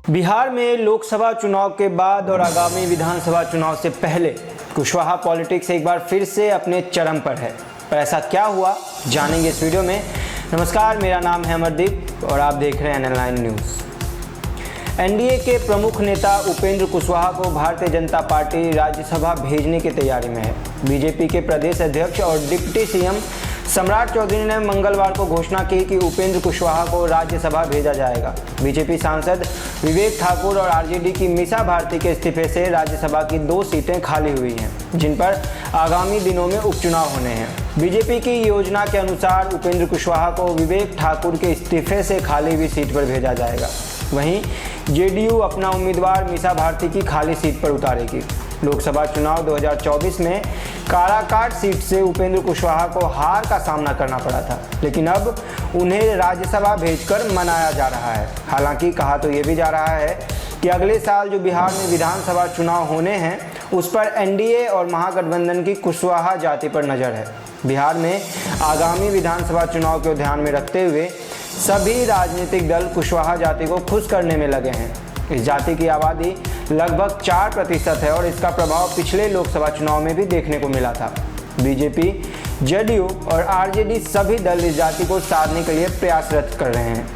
बिहार में लोकसभा चुनाव के बाद और आगामी विधानसभा चुनाव से पहले कुशवाहा पॉलिटिक्स एक बार फिर से अपने चरम पर है। पर ऐसा क्या हुआ, जानेंगे इस वीडियो में। नमस्कार, मेरा नाम है अमरदीप और आप देख रहे हैं NL9 न्यूज़। एनडीए के प्रमुख नेता उपेंद्र कुशवाहा को भारतीय जनता पार्टी राज्यसभा भेजने की तैयारी में है। बीजेपी के प्रदेश अध्यक्ष और डिप्टी सीएम सम्राट चौधरी ने मंगलवार को घोषणा की कि उपेंद्र कुशवाहा को राज्यसभा भेजा जाएगा। बीजेपी सांसद विवेक ठाकुर और आरजेडी की मीसा भारती के इस्तीफे से राज्यसभा की 2 सीटें खाली हुई हैं, जिन पर आगामी दिनों में उपचुनाव होने हैं। बीजेपी की योजना के अनुसार उपेंद्र कुशवाहा को विवेक ठाकुर के इस्तीफे से खाली हुई सीट पर भेजा जाएगा। वहीं जेडीयू अपना उम्मीदवार मीसा भारती की खाली सीट पर उतारेगी। लोकसभा चुनाव 2024 में काराकाट सीट से उपेंद्र कुशवाहा को हार का सामना करना पड़ा था, लेकिन अब उन्हें राज्यसभा भेजकर मनाया जा रहा है। हालांकि कहा तो ये भी जा रहा है कि अगले साल जो बिहार में विधानसभा चुनाव होने हैं, उस पर एनडीए और महागठबंधन की कुशवाहा जाति पर नज़र है। बिहार में आगामी विधानसभा चुनाव को ध्यान में रखते हुए सभी राजनीतिक दल कुशवाहा जाति को खुश करने में लगे हैं। इस जाति की आबादी लगभग 4% है और इसका प्रभाव पिछले लोकसभा चुनाव में भी देखने को मिला था। बीजेपी, जेडीयू और आरजेडी सभी दल इस जाति को साधने के लिए प्रयासरत कर रहे हैं,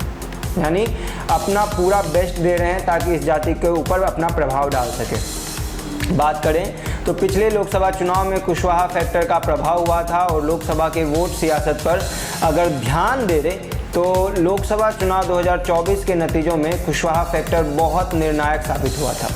यानी अपना पूरा बेस्ट दे रहे हैं ताकि इस जाति के ऊपर अपना प्रभाव डाल सके। बात करें तो पिछले लोकसभा चुनाव में कुशवाहा फैक्टर का प्रभाव हुआ था और लोकसभा के वोट सियासत पर अगर ध्यान दे दें तो लोकसभा चुनाव 2024 के नतीजों में कुशवाहा फैक्टर बहुत निर्णायक साबित हुआ था।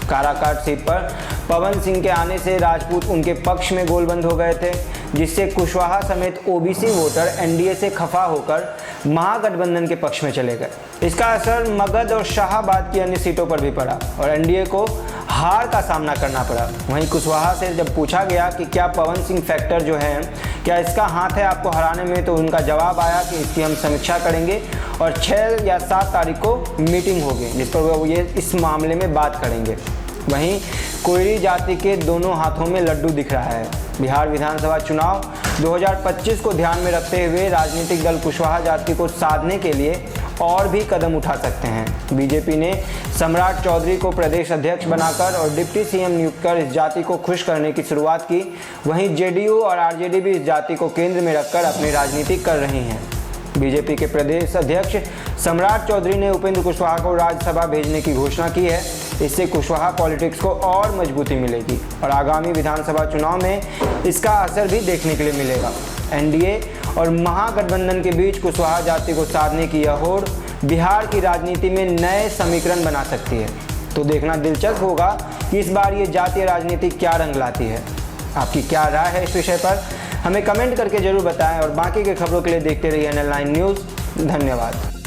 काराकाट सीट पर पवन सिंह के आने से राजपूत उनके पक्ष में गोलबंद हो गए थे, जिससे कुशवाहा समेत ओबीसी वोटर एनडीए से खफा होकर महागठबंधन के पक्ष में चले गए। इसका असर मगध और शाहाबाद की अन्य सीटों पर भी पड़ा और एनडीए को हार का सामना करना पड़ा। वहीं कुशवाहा से जब पूछा गया कि क्या पवन सिंह फैक्टर जो है, क्या इसका हाथ है आपको हराने में, तो उनका जवाब आया कि इसकी हम समीक्षा करेंगे और 6 या 7 तारीख को मीटिंग होगी, जिस पर वो ये इस मामले में बात करेंगे। वहीं कोयरी जाति के दोनों हाथों में लड्डू दिख रहा है। बिहार विधानसभा चुनाव 2025 को ध्यान में रखते हुए राजनीतिक दल कुशवाहा जाति को साधने के लिए और भी कदम उठा सकते हैं। बीजेपी ने सम्राट चौधरी को प्रदेश अध्यक्ष बनाकर और डिप्टी सीएम नियुक्त कर इस जाति को खुश करने की शुरुआत की। वहीं जेडीयू और आरजेडी भी इस जाति को केंद्र में रखकर अपनी राजनीति कर रही हैं। बीजेपी के प्रदेश अध्यक्ष सम्राट चौधरी ने उपेंद्र कुशवाहा को राज्यसभा भेजने की घोषणा की है। इससे कुशवाहा पॉलिटिक्स को और मजबूती मिलेगी और आगामी विधानसभा चुनाव में इसका असर भी देखने के लिए मिलेगा। एनडीए और महागठबंधन के बीच कुशवाहा जाति को साधने की यह होड़ बिहार की राजनीति में नए समीकरण बना सकती है। तो देखना दिलचस्प होगा कि इस बार ये जातीय राजनीति क्या रंग लाती है। आपकी क्या राय है इस विषय पर, हमें कमेंट करके जरूर बताएं और बाकी के खबरों के लिए देखते रहिए NL9 न्यूज़। धन्यवाद।